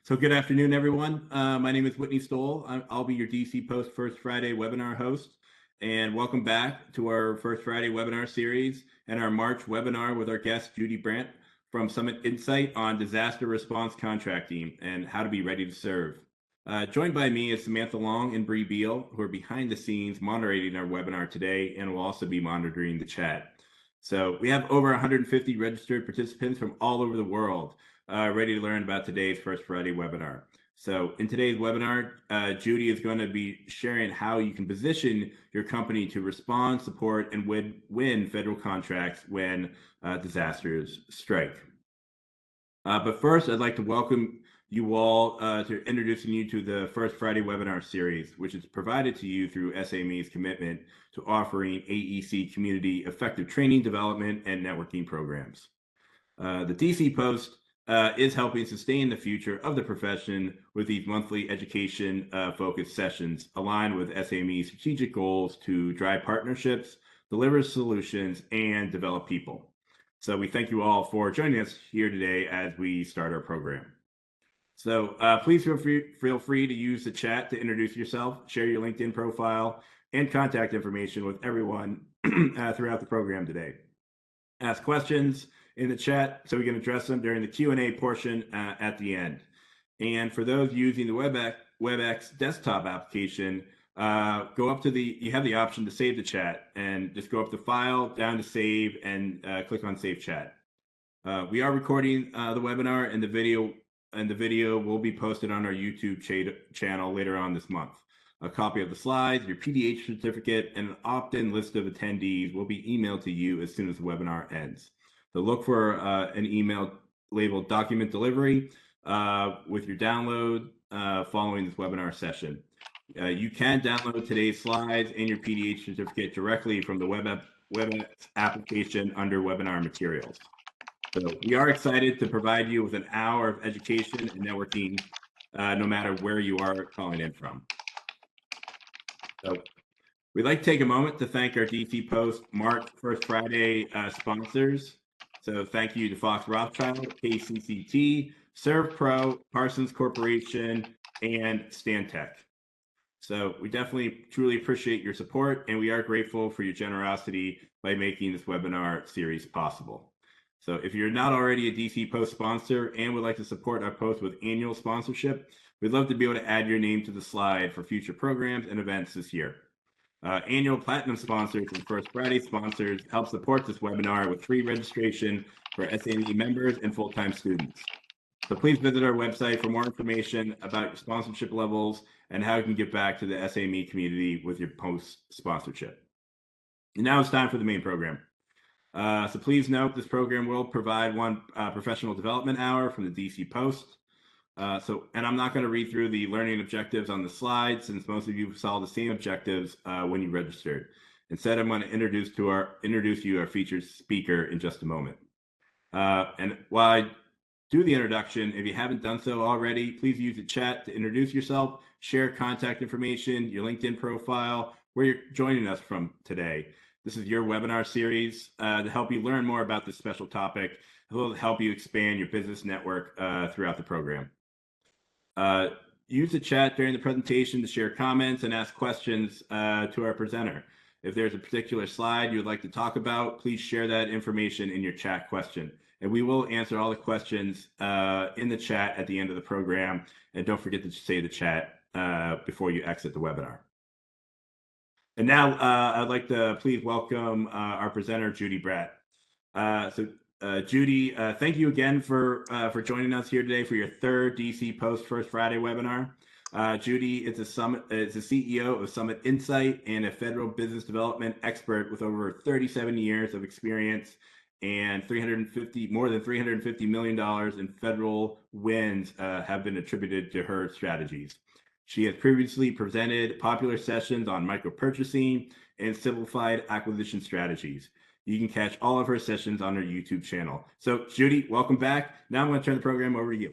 So good afternoon, everyone. My name is Whitney Stoll. I'll be your DC Post First Friday webinar host. And welcome back to our First Friday webinar series and our March webinar with our guest, Judy Brandt from Summit Insight on disaster response contracting and how to be ready to serve. Joined by me is Samantha Long and Bree Beal, who are behind the scenes moderating our webinar today and will also be monitoring the chat. So we have over 150 registered participants from all over the world ready to learn about today's First Friday webinar. So in today's webinar, Judy is going to be sharing how you can position your company to respond, support, and win federal contracts when disasters strike. But first, I'd like to welcome you all to introducing you to the First Friday webinar series, which is provided to you through SAME's commitment to offering AEC community effective training, development, and networking programs. The DC Post is helping sustain the future of the profession with these monthly education focused sessions aligned with SAME's strategic goals to drive partnerships, deliver solutions, and develop people. So we thank you all for joining us here today as we start our program. So please feel free to use the chat to introduce yourself, share your LinkedIn profile, and contact information with everyone throughout the program today. Ask questions in the chat so we can address them during the Q&A portion at the end. And for those using the WebEx desktop application, go up to you have the option to save the chat and just go up to File, down to Save, and click on Save Chat. We are recording the webinar, and the video will be posted on our YouTube channel later on this month. A copy of the slides, your PDH certificate, and an opt-in list of attendees will be emailed to you as soon as the webinar ends. So look for an email labeled document delivery with your download following this webinar session. You can download today's slides and your PDH certificate directly from the WebEx application under webinar materials. So we are excited to provide you with an hour of education and networking no matter where you are calling in from. So we'd like to take a moment to thank our DC Post March First Friday sponsors. So thank you to Fox Rothschild, KCCT, ServPro, Parsons Corporation, and Stantec. So we definitely truly appreciate your support, and we are grateful for your generosity by making this webinar series possible. So if you're not already a DC Post sponsor and would like to support our post with annual sponsorship, we'd love to be able to add your name to the slide for future programs and events this year. Annual Platinum sponsors and First Friday sponsors help support this webinar with free registration for SAME members and full-time students. So please visit our website for more information about your sponsorship levels and how you can give back to the SAME community with your post sponsorship. And now it's time for the main program. So please note this program will provide one professional development hour from the DC Post. And I'm not going to read through the learning objectives on the slide since most of you saw the same objectives when you registered. Instead, I'm going to introduce you our featured speaker in just a moment. And while I do the introduction, if you haven't done so already, please use the chat to introduce yourself, share contact information, your LinkedIn profile, where you're joining us from today. This is your webinar series to help you learn more about this special topic. It will help you expand your business network throughout the program. Use the chat during the presentation to share comments and ask questions to our presenter. If there's a particular slide you would like to talk about, please share that information in your chat question. And we will answer all the questions in the chat at the end of the program. And don't forget to save the chat before you exit the webinar. And now I'd like to please welcome our presenter, Judy Brandt. Judy, thank you again for joining us here today for your third DC Post First Friday webinar. Judy is the CEO of Summit Insight and a federal business development expert with over 37 years of experience and more than $350 million in federal wins have been attributed to her strategies. She has previously presented popular sessions on micro-purchasing and simplified acquisition strategies. You can catch all of her sessions on her YouTube channel. So Judy, welcome back. Now I'm going to turn the program over to you.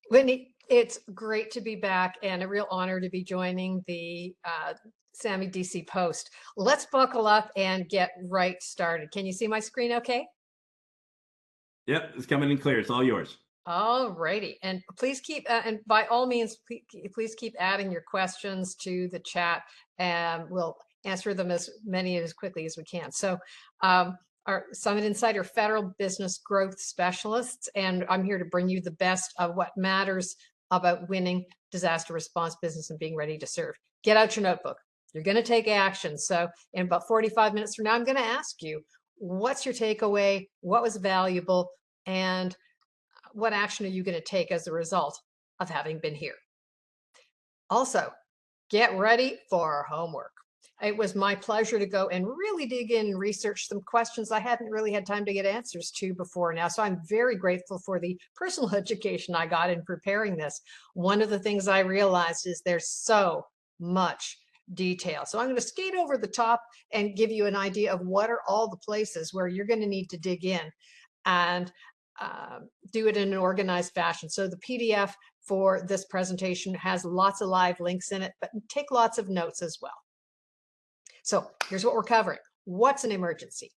Whitney, it's great to be back and a real honor to be joining the SAME DC Post. Let's buckle up and get right started. Can you see my screen okay? Yep, it's coming in clear. It's all yours. All righty. And please keep, and by all means, please keep adding your questions to the chat and we'll answer them as many as quickly as we can. So our Summit Insider Federal Business Growth Specialists, and I'm here to bring you the best of what matters about winning disaster response business and being ready to serve. Get out your notebook. You're going to take action. So in about 45 minutes from now, I'm going to ask you, what's your takeaway? What was valuable? And what action are you going to take as a result of having been here? Also, get ready for homework. It was my pleasure to go and really dig in and research some questions I hadn't really had time to get answers to before now. So I'm very grateful for the personal education I got in preparing this. One of the things I realized is there's so much detail. So I'm going to skate over the top and give you an idea of what are all the places where you're going to need to dig in and do it in an organized fashion. So the PDF for this presentation has lots of live links in it, but take lots of notes as well. So here's what we're covering. What's an emergency?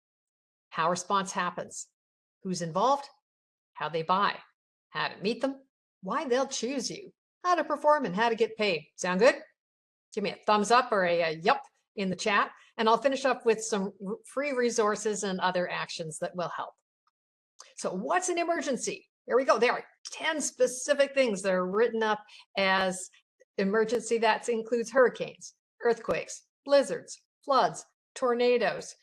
How response happens? Who's involved? How they buy? How to meet them? Why they'll choose you? How to perform and how to get paid. Sound good? Give me a thumbs up or a yup in the chat. And I'll finish up with some free resources and other actions that will help. So what's an emergency? Here we go. There are 10 specific things that are written up as emergency. That includes hurricanes, earthquakes, blizzards, floods, tornadoes,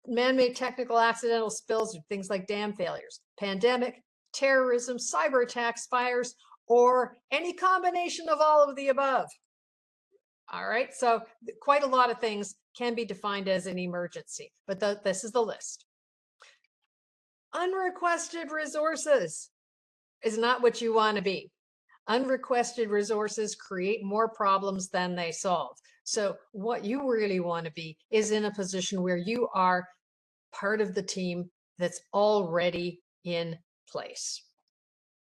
man-made technical accidental spills, things like dam failures, pandemic, terrorism, cyber attacks, fires, or any combination of all of the above. All right, so quite a lot of things can be defined as an emergency, but this is the list. Unrequested resources is not what you want to be. Unrequested resources create more problems than they solve. So what you really want to be is in a position where you are part of the team that's already in place.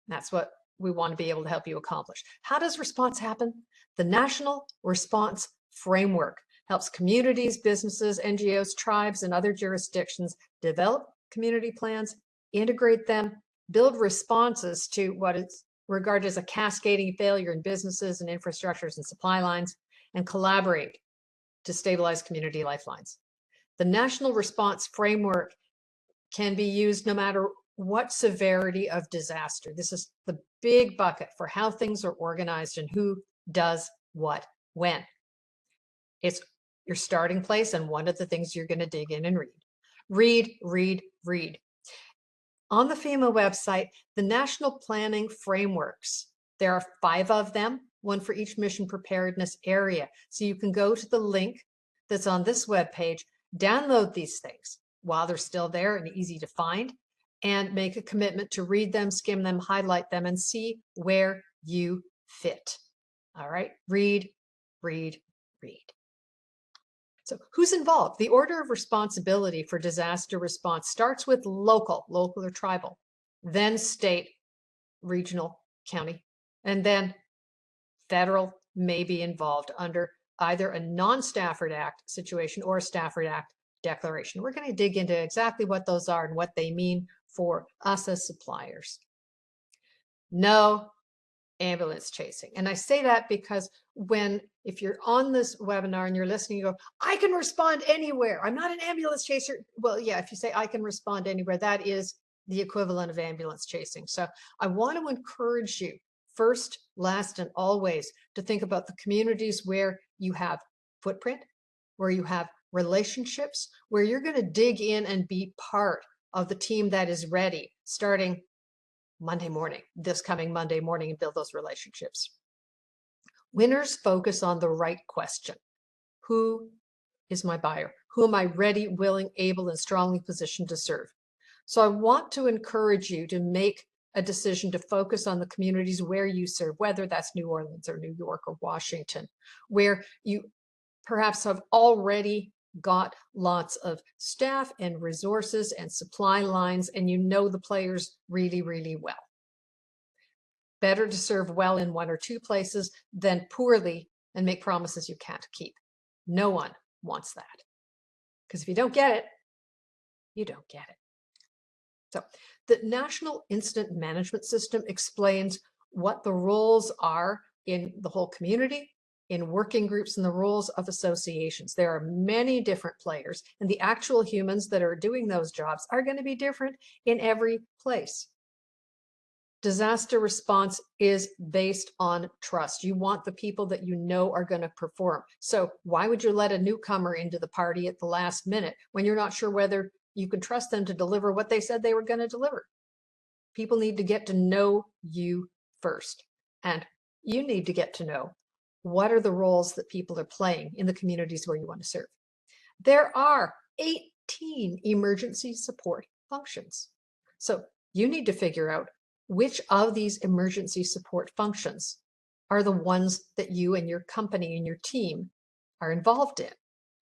That's what we want to be able to help you accomplish. How does response happen? The National Response Framework helps communities, businesses, NGOs, tribes, and other jurisdictions develop community plans, integrate them, build responses to what is regarded as a cascading failure in businesses and infrastructures and supply lines, and collaborate to stabilize community lifelines. The National Response Framework can be used no matter what severity of disaster. This is the big bucket for how things are organized and who does what when. It's your starting place and one of the things you're going to dig in and read. Read, read, read. On the FEMA website, the National Planning Frameworks, there are 5 of them, one for each mission preparedness area. So you can go to the link that's on this webpage, download these things while they're still there and easy to find, and make a commitment to read them, skim them, highlight them, and see where you fit. All right, read, read, read. So who's involved? The order of responsibility for disaster response starts with local or tribal, then state, regional, county, and then federal may be involved under either a non-Stafford Act situation or a Stafford Act declaration. We're going to dig into exactly what those are and what they mean for us as suppliers. No ambulance chasing. And I say that because if you're on this webinar and you're listening, you go, I can respond anywhere. I'm not an ambulance chaser. Well, yeah, if you say I can respond anywhere, that is the equivalent of ambulance chasing. So I want to encourage you first, last, and always to think about the communities where you have footprint, where you have relationships, where you're going to dig in and be part of the team that is ready starting Monday morning, this coming Monday morning, and build those relationships. Winners focus on the right question. Who is my buyer? Who am I ready, willing, able, and strongly positioned to serve? So I want to encourage you to make a decision to focus on the communities where you serve, whether that's New Orleans or New York or Washington, where you perhaps have already got lots of staff and resources and supply lines, and you know the players really, really well. Better to serve well in 1 or 2 places than poorly and make promises you can't keep. No one wants that. Because if you don't get it, you don't get it. So the National Incident Management System explains what the roles are in the whole community, in working groups, and the roles of associations. There are many different players, and the actual humans that are doing those jobs are going to be different in every place. Disaster response is based on trust. You want the people that you know are going to perform. So why would you let a newcomer into the party at the last minute when you're not sure whether you can trust them to deliver what they said they were going to deliver? People need to get to know you first. And you need to get to know what are the roles that people are playing in the communities where you want to serve. There are 18 emergency support functions. So you need to figure out which of these emergency support functions are the ones that you and your company and your team are involved in,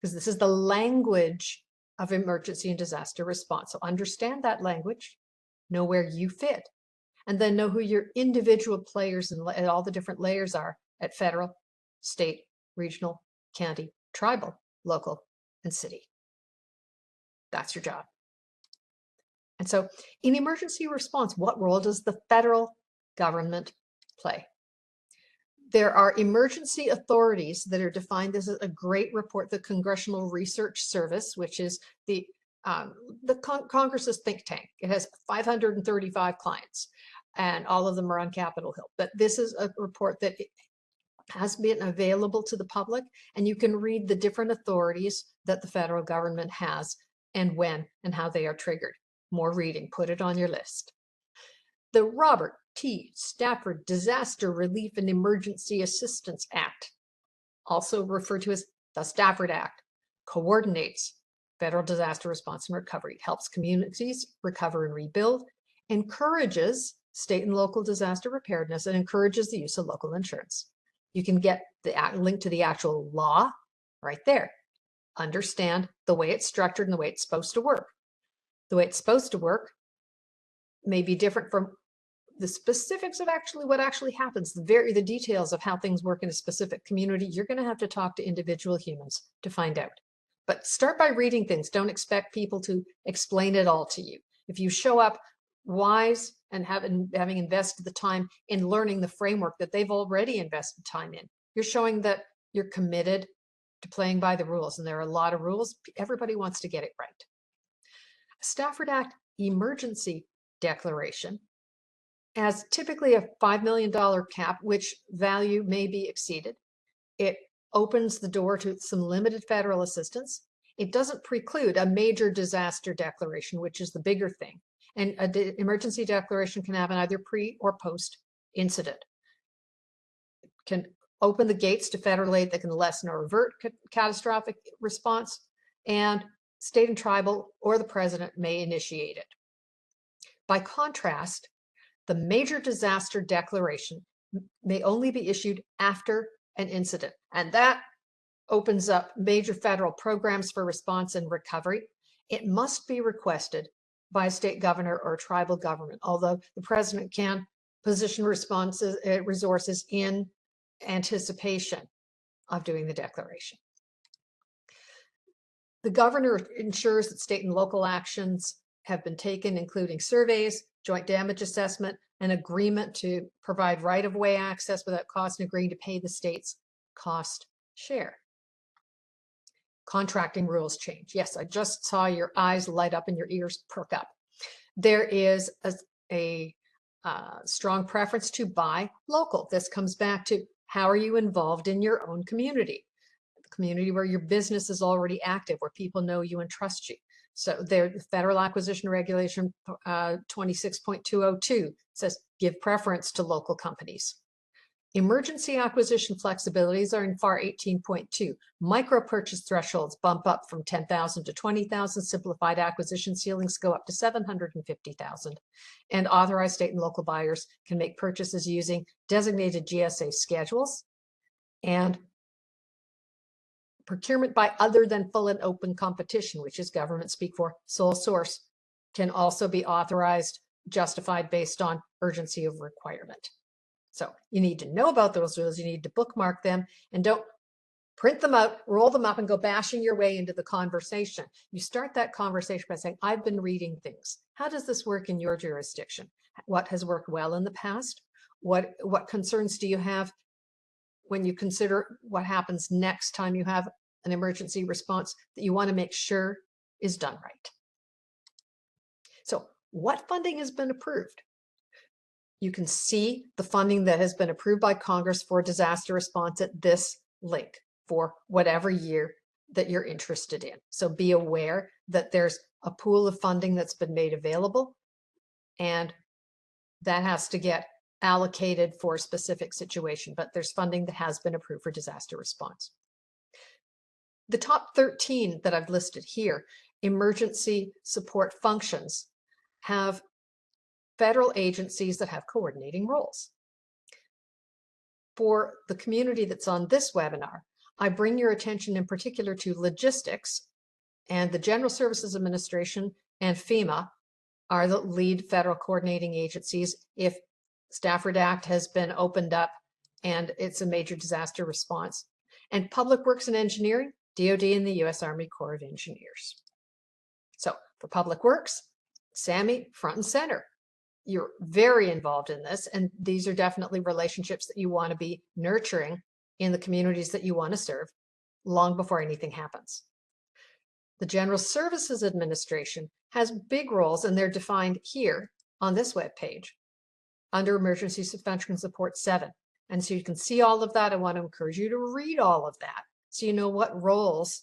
because this is the language of emergency and disaster response. So understand that language, know where you fit, and then know who your individual players and all the different layers are at federal, state, regional, county, tribal, local, and city. That's your job. And so in emergency response, what role does the federal government play? There are emergency authorities that are defined. This is a great report, the Congressional Research Service, which is the Congress's think tank. It has 535 clients, and all of them are on Capitol Hill. But this is a report that has been available to the public, and you can read the different authorities that the federal government has and when and how they are triggered. More reading, put it on your list. The Robert T. Stafford Disaster Relief and Emergency Assistance Act, also referred to as the Stafford Act, coordinates federal disaster response and recovery, helps communities recover and rebuild, encourages state and local disaster preparedness, and encourages the use of local insurance. You can get the link to the actual law right there. Understand the way it's structured and the way it's supposed to work. The way it's supposed to work may be different from the specifics of what actually happens, the details of how things work in a specific community. You're going to have to talk to individual humans to find out. But start by reading things. Don't expect people to explain it all to you. If you show up wise and having invested the time in learning the framework that they've already invested time in, you're showing that you're committed to playing by the rules. And there are a lot of rules. Everybody wants to get it right. Stafford Act Emergency Declaration has typically a $5 million cap, which value may be exceeded. It opens the door to some limited federal assistance. It doesn't preclude a major disaster declaration, which is the bigger thing. And an emergency declaration can happen either pre or post incident. It can open the gates to federal aid that can lessen or avert catastrophic response, and state and tribal or the president may initiate it. By contrast, the major disaster declaration may only be issued after an incident, and that opens up major federal programs for response and recovery. It must be requested by a state governor or a tribal government, although the president can position resources in anticipation of doing the declaration. The governor ensures that state and local actions have been taken, including surveys, joint damage assessment, an agreement to provide right-of-way access without cost, and agreeing to pay the state's cost share. Contracting rules change. Yes, I just saw your eyes light up and your ears perk up. There is a strong preference to buy local. This comes back to how are you involved in your own community? The community where your business is already active, where people know you and trust you. So the Federal Acquisition Regulation 26.202 says give preference to local companies. Emergency acquisition flexibilities are in FAR 18.2. Micro purchase thresholds bump up from 10,000 to 20,000. Simplified acquisition ceilings go up to 750,000. And authorized state and local buyers can make purchases using designated GSA schedules. And procurement by other than full and open competition, which is government speak for sole source, can also be authorized, justified based on urgency of requirement. So you need to know about those rules, you need to bookmark them, and don't print them out, roll them up, and go bashing your way into the conversation. You start that conversation by saying, I've been reading things. How does this work in your jurisdiction? What has worked well in the past? What concerns do you have when you consider what happens next time you have an emergency response that you want to make sure is done right? So what funding has been approved? You can see the funding that has been approved by Congress for disaster response at this link for whatever year that you're interested in. So be aware that there's a pool of funding that's been made available, and that has to get allocated for a specific situation, but there's funding that has been approved for disaster response. The top 13 that I've listed here, emergency support functions, have federal agencies that have coordinating roles. For the community that's on this webinar, I bring your attention in particular to logistics, and the General Services Administration and FEMA are the lead federal coordinating agencies if Stafford Act has been opened up and it's a major disaster response. And Public Works and Engineering, DoD and the U.S. Army Corps of Engineers. So for Public Works, Sammy, front and center. You're very involved in this, and these are definitely relationships that you want to be nurturing in the communities that you want to serve long before anything happens. The General Services Administration has big roles, and they're defined here on this web page under Emergency Function Support 7. And so you can see all of that. I want to encourage you to read all of that so you know what roles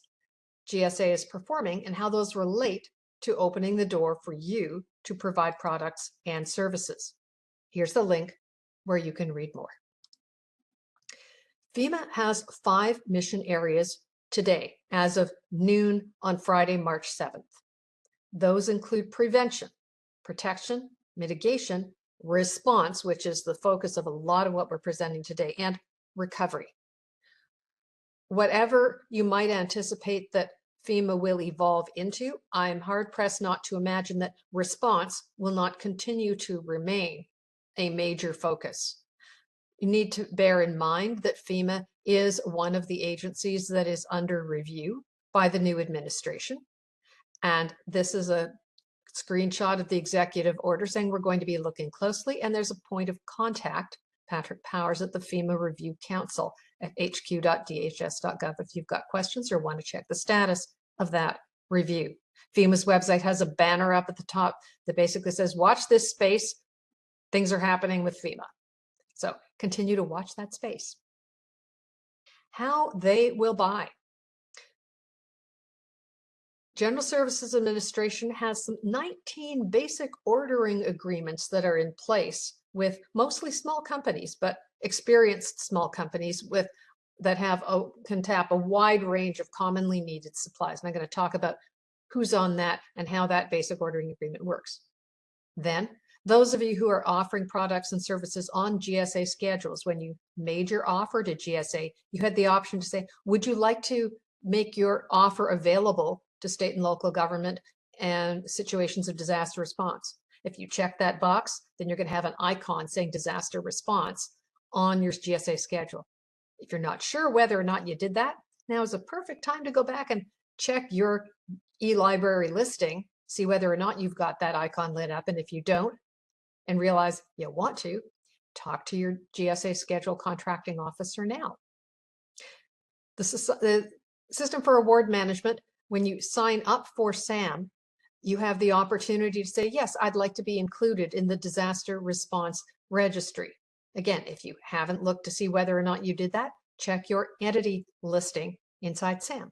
GSA is performing and how those relate to opening the door for you to provide products and services. Here's the link where you can read more. FEMA has 5 mission areas today as of noon on Friday, March 7th. Those include prevention, protection, mitigation, response, which is the focus of a lot of what we're presenting today, and recovery. Whatever you might anticipate that FEMA will evolve into, I'm hard-pressed not to imagine that response will not continue to remain a major focus. You need to bear in mind that FEMA is one of the agencies that is under review by the new administration. And this is a screenshot of the executive order saying we're going to be looking closely, and there's a point of contact, Patrick Powers at the FEMA Review Council at hq.dhs.gov if you've got questions or want to check the status of that review. FEMA's website has a banner up at the top that basically says, watch this space, things are happening with FEMA. So continue to watch that space. How they will buy. General Services Administration has some 19 basic ordering agreements that are in place with mostly small companies, but experienced small companies with that can tap a wide range of commonly needed supplies. And I'm going to talk about who's on that and how that basic ordering agreement works. Then, those of you who are offering products and services on GSA schedules, when you made your offer to GSA, you had the option to say, would you like to make your offer available to state and local government and situations of disaster response? If you check that box, then you're going to have an icon saying disaster response on your GSA schedule. If you're not sure whether or not you did that, now is a perfect time to go back and check your e-library listing, see whether or not you've got that icon lit up. And if you don't, and realize you want to, talk to your GSA schedule contracting officer now. The System for Award Management, when you sign up for SAM, you have the opportunity to say, yes, I'd like to be included in the disaster response registry. Again, if you haven't looked to see whether or not you did that, check your entity listing inside SAM.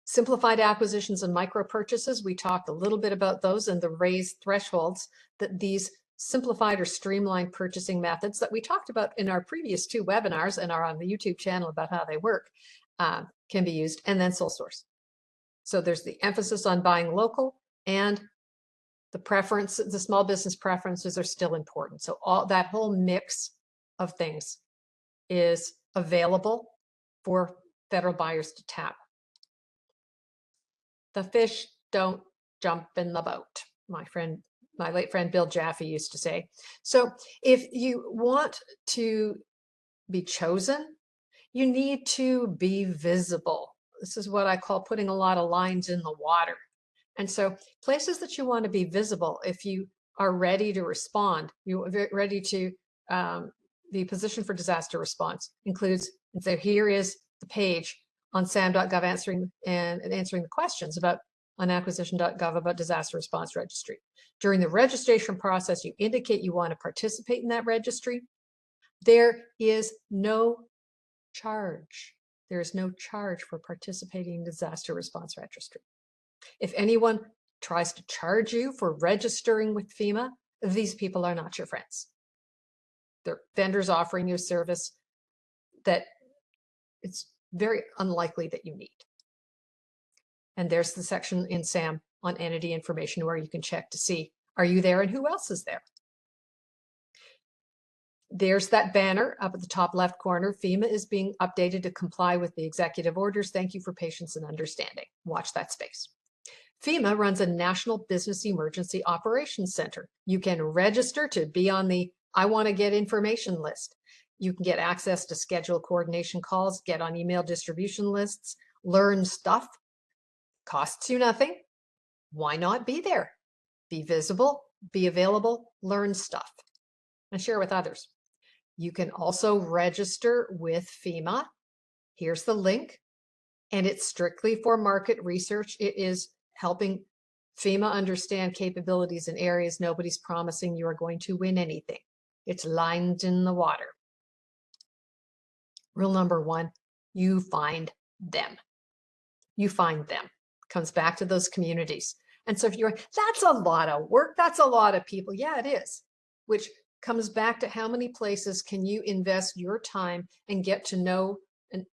Simplified acquisitions and micro purchases, we talked a little bit about those and the raised thresholds that these simplified or streamlined purchasing methods that we talked about in our previous 2 webinars and are on the YouTube channel about how they work can be used, and then sole source. So there's the emphasis on buying local, and the small business preferences are still important. So all that whole mix of things is available for federal buyers to tap. The fish don't jump in the boat, my late friend Bill Jaffe used to say. So if you want to be chosen, You need to be visible. This is what I call putting a lot of lines in the water. And so places that you want to be visible, if you are ready to respond, you're ready to the position for disaster response includes, and so here is the page on sam.gov answering the questions about on acquisition.gov about disaster response registry. During the registration process, you indicate you want to participate in that registry. There is no charge. There is no charge for participating in disaster response registry. If anyone tries to charge you for registering with FEMA, these people are not your friends. They're vendors offering you a service that it's very unlikely that you need. And there's the section in SAM on entity information where you can check to see, are you there and who else is there? There's that banner up at the top left corner. FEMA is being updated to comply with the executive orders. Thank you for patience and understanding. Watch that space. FEMA runs a National Business Emergency Operations Center. You can register to be on the I want to get information list. You can get access to schedule coordination calls, get on email distribution lists, learn stuff. Costs you nothing. Why not be there? Be visible, be available, learn stuff, and share with others. You can also register with FEMA. Here's the link, and it's strictly for market research. It is helping FEMA understand capabilities in areas nobody's promising you are going to win anything. It's lines in the water. Rule number one, you find them. You find them. Comes back to those communities. And so if you're, that's a lot of work, that's a lot of people. Yeah, it is, which comes back to how many places can you invest your time and get to know and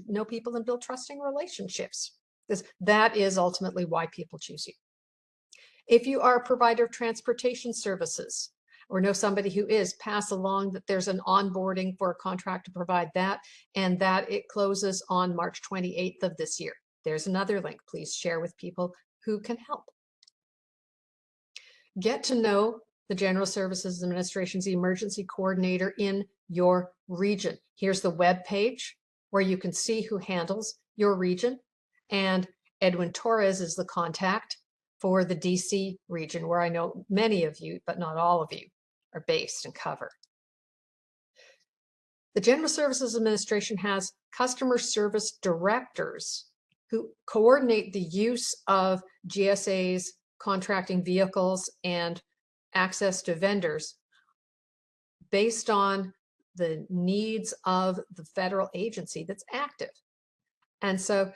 know people and build trusting relationships. Because that is ultimately why people choose you. If you are a provider of transportation services or know somebody who is, pass along that there's an onboarding for a contract to provide that, and that it closes on March 28th of this year. There's another link. Please share with people who can help. Get to know the General Services Administration's emergency coordinator in your region. Here's the web page where you can see who handles your region. And Edwin Torres is the contact for the DC region, where I know many of you, but not all of you, are based and cover. The General Services Administration has customer service directors who coordinate the use of GSA's contracting vehicles and access to vendors based on the needs of the federal agency that's active. And so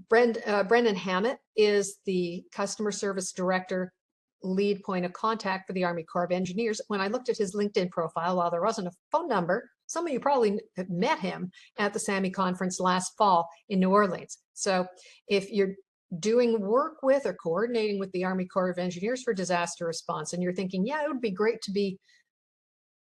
Brendan Hammett is the customer service director, lead point of contact for the Army Corps of Engineers. When I looked at his LinkedIn profile, while there wasn't a phone number, some of you probably met him at the SAMI conference last fall in New Orleans. So if you're doing work with or coordinating with the Army Corps of Engineers for disaster response, and you're thinking, yeah, it would be great to be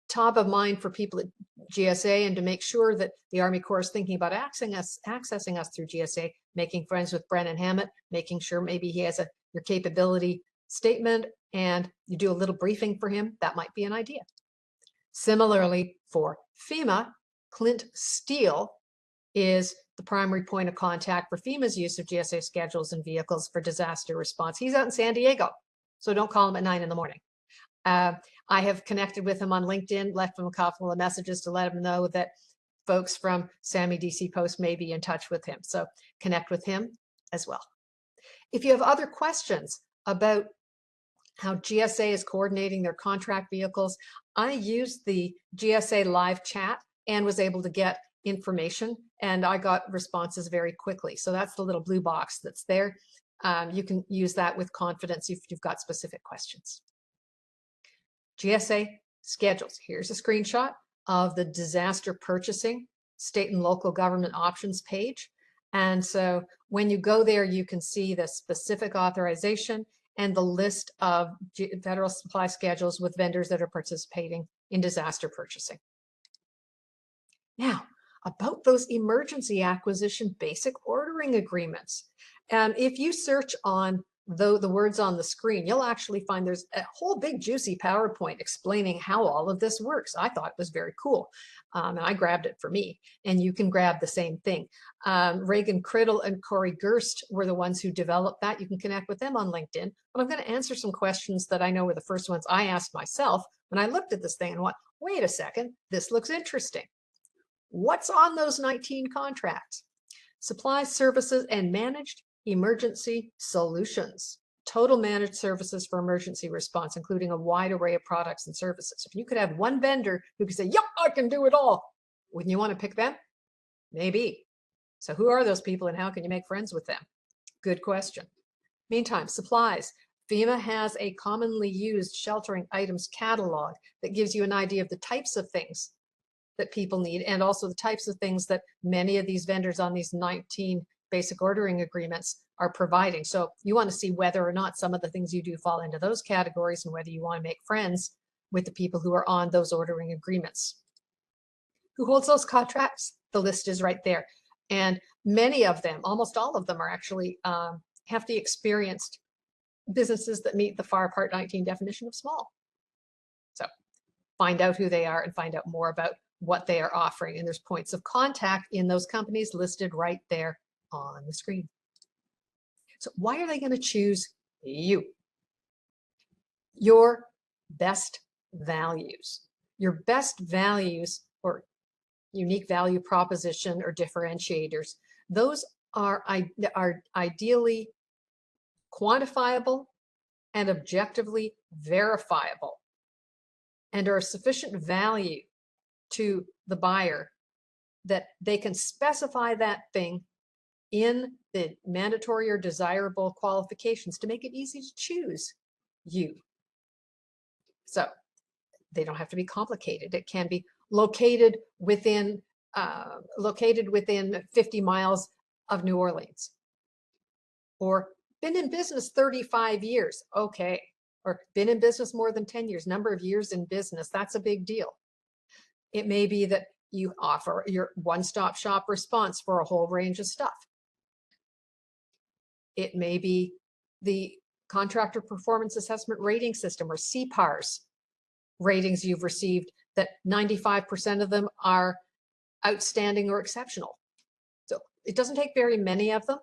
top of mind for people at GSA and to make sure that the Army Corps is thinking about accessing us through GSA, making friends with Brendan Hammett, making sure maybe he has your capability statement and you do a little briefing for him, that might be an idea. Similarly, for FEMA, Clint Steele is the primary point of contact for FEMA's use of GSA schedules and vehicles for disaster response. He's out in San Diego, so don't call him at 9 in the morning. I have connected with him on LinkedIn, left him a couple of messages to let him know that folks from SAMI DC Post may be in touch with him. So connect with him as well. If you have other questions about how GSA is coordinating their contract vehicles, I used the GSA live chat and was able to get information, and I got responses very quickly. So that's the little blue box that's there. You can use that with confidence if you've got specific questions. GSA schedules. Here's a screenshot of the disaster purchasing state and local government options page. And so when you go there, you can see the specific authorization and the list of federal supply schedules with vendors that are participating in disaster purchasing. Now, about those emergency acquisition basic ordering agreements. If you search on the words on the screen, you'll actually find there's a whole big juicy PowerPoint explaining how all of this works. I thought it was very cool. And I grabbed it for me, and you can grab the same thing. Reagan Criddle and Corey Gerst were the ones who developed that. You can connect with them on LinkedIn. But I'm going to answer some questions that I know were the first ones I asked myself when I looked at this thing and went, wait a second, this looks interesting. What's on those 19 contracts? Supplies, services, and managed emergency solutions. Total managed services for emergency response, including a wide array of products and services. If you could have one vendor who could say, yep, I can do it all, wouldn't you want to pick them? Maybe. So who are those people and how can you make friends with them? Good question. Meantime, supplies. FEMA has a commonly used sheltering items catalog that gives you an idea of the types of things that people need, and also the types of things that many of these vendors on these 19 basic ordering agreements are providing. So you want to see whether or not some of the things you do fall into those categories and whether you want to make friends with the people who are on those ordering agreements. Who holds those contracts? The list is right there. And many of them, almost all of them, are actually hefty, experienced businesses that meet the FAR Part 19 definition of small. So find out who they are and find out more about what they are offering. And there's points of contact in those companies listed right there on the screen. So why are they going to choose you? Your best values. Your best values or unique value proposition or differentiators, those are ideally quantifiable and objectively verifiable and are sufficient value to the buyer that they can specify that thing in the mandatory or desirable qualifications to make it easy to choose you. So they don't have to be complicated. It can be located within 50 miles of New Orleans, or been in business 35 years. Okay. Or been in business more than 10 years, number of years in business. That's a big deal. It may be that you offer your one-stop shop response for a whole range of stuff. It may be the Contractor Performance Assessment Rating System, or CPARS ratings you've received, that 95% of them are outstanding or exceptional. So it doesn't take very many of them,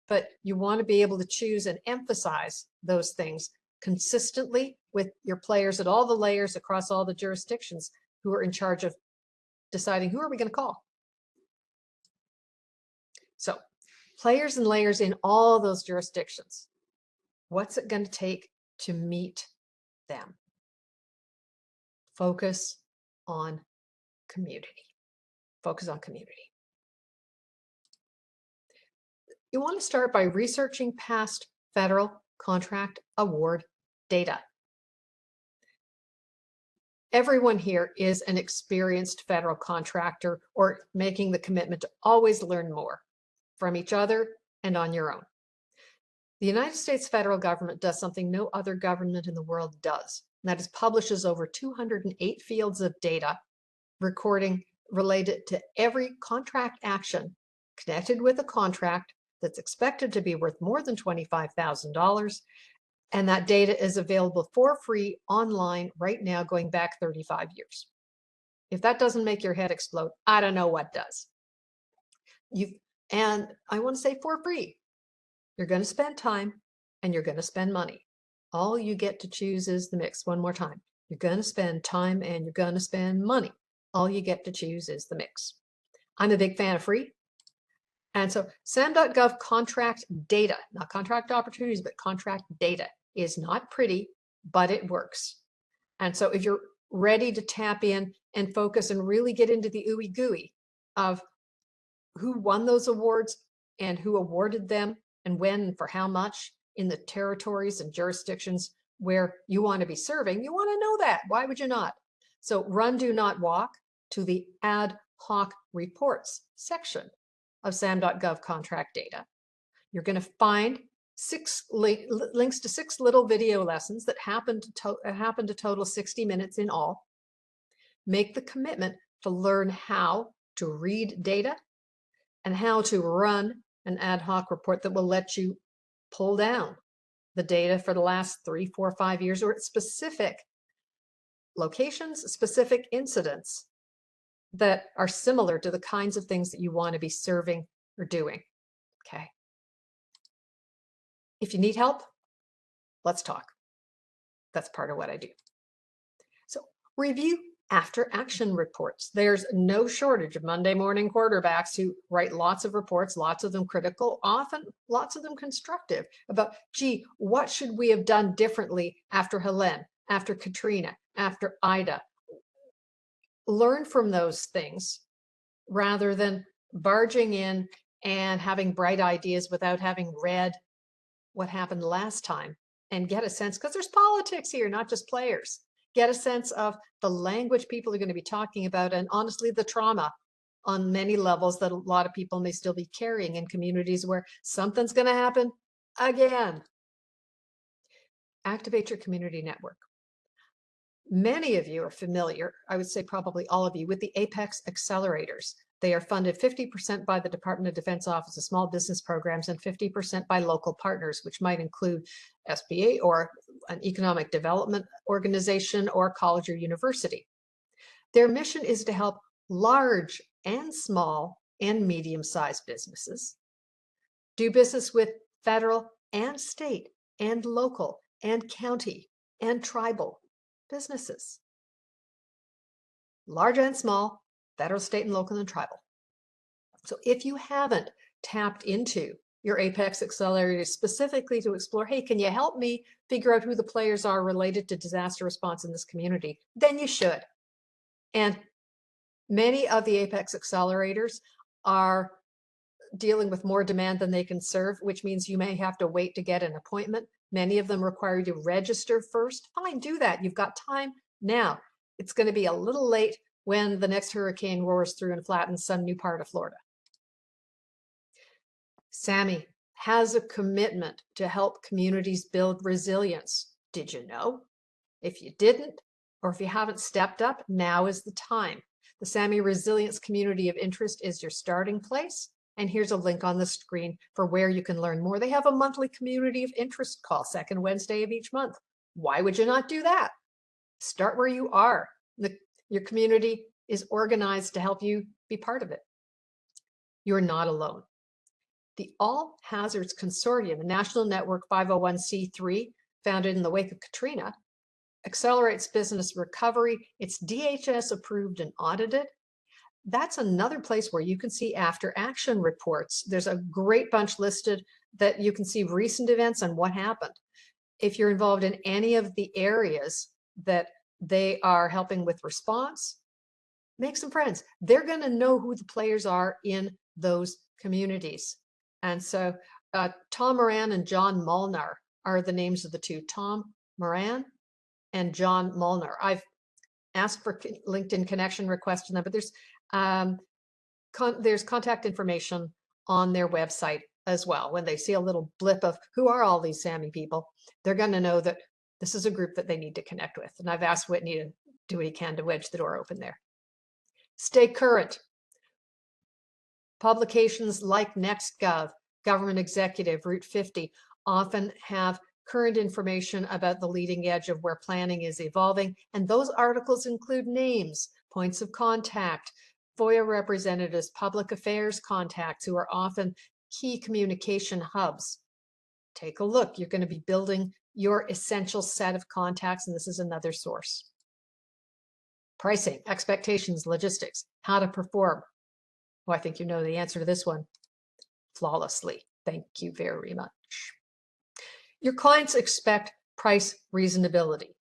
but you want to be able to choose and emphasize those things consistently with your players at all the layers across all the jurisdictions who are in charge of deciding who are we going to call. So players and layers in all those jurisdictions. What's it going to take to meet them? Focus on community. Focus on community. You want to start by researching past federal contract award data. Everyone here is an experienced federal contractor or making the commitment to always learn more from each other and on your own. The United States federal government does something no other government in the world does, and that is publishes over 208 fields of data recording related to every contract action connected with a contract that's expected to be worth more than $25,000. And that data is available for free online right now, going back 35 years. If that doesn't make your head explode, I don't know what does. And I want to say for free. You're going to spend time and you're going to spend money. All you get to choose is the mix. One more time. You're going to spend time and you're going to spend money. All you get to choose is the mix. I'm a big fan of free. And so SAM.gov contract data, not contract opportunities, but contract data, is not pretty, but it works. And so if you're ready to tap in and focus and really get into the ooey gooey of who won those awards and who awarded them and when and for how much in the territories and jurisdictions where you want to be serving, you want to know that. Why would you not? So run, do not walk to the ad hoc reports section of SAM.gov contract data. You're going to find links to 6 little video lessons that happen to total 60 minutes in all. Make the commitment to learn how to read data and how to run an ad hoc report that will let you pull down the data for the last 3, 4, 5 years, or at specific locations, specific incidents that are similar to the kinds of things that you want to be serving or doing. Okay. If you need help, let's talk. That's part of what I do. So review after action reports. There's no shortage of Monday morning quarterbacks who write lots of reports, lots of them critical, often lots of them constructive about, gee, what should we have done differently after Helene, after Katrina, after Ida? Learn from those things rather than barging in and having bright ideas without having read what happened last time, and get a sense, because there's politics here, not just players. Get a sense of the language people are going to be talking about, and honestly, the trauma on many levels that a lot of people may still be carrying in communities where something's going to happen again. Activate your community network. Many of you are familiar, I would say probably all of you, with the Apex accelerators. They are funded 50% by the Department of Defense Office of Small Business Programs and 50% by local partners, which might include SBA or an economic development organization or college or university. Their mission is to help large and small and medium-sized businesses do business with federal and state and local and county and tribal businesses. Large and small, federal, state, and local, and tribal. So if you haven't tapped into your Apex Accelerator specifically to explore, hey, can you help me figure out who the players are related to disaster response in this community? Then you should. And many of the Apex Accelerators are dealing with more demand than they can serve, which means you may have to wait to get an appointment. Many of them require you to register first. Fine, do that. You've got time now. It's going to be a little late when the next hurricane roars through and flattens some new part of Florida. SAMI has a commitment to help communities build resilience. Did you know? If you didn't, or if you haven't stepped up, now is the time. The SAMI Resilience Community of Interest is your starting place. And here's a link on the screen for where you can learn more. They have a monthly community of interest call, second Wednesday of each month. Why would you not do that? Start where you are. Your community is organized to help you be part of it. You're not alone. The All Hazards Consortium, a national network 501c3 founded in the wake of Katrina, accelerates business recovery. It's DHS approved and audited. That's another place where you can see after action reports. There's a great bunch listed that you can see recent events and what happened. If you're involved in any of the areas that they are helping with response, make some friends. They're going to know who the players are in those communities. And so Tom Moran and John Molnar are the names of the two. Tom Moran and John Molnar. I've asked for LinkedIn connection request to them, but there's contact information on their website as well. When they see a little blip of who are all these SAMI people, they're going to know that this is a group that they need to connect with. And I've asked Whitney to do what he can to wedge the door open there. Stay current. Publications like NextGov, Government Executive, Route 50 often have current information about the leading edge of where planning is evolving. And those articles include names, points of contact, FOIA representatives, public affairs contacts who are often key communication hubs. Take a look. You're going to be building your essential set of contacts, and this is another source. Pricing, expectations, logistics, how to perform. Well, I think you know the answer to this one. Flawlessly. Thank you very much. Your clients expect price reasonability.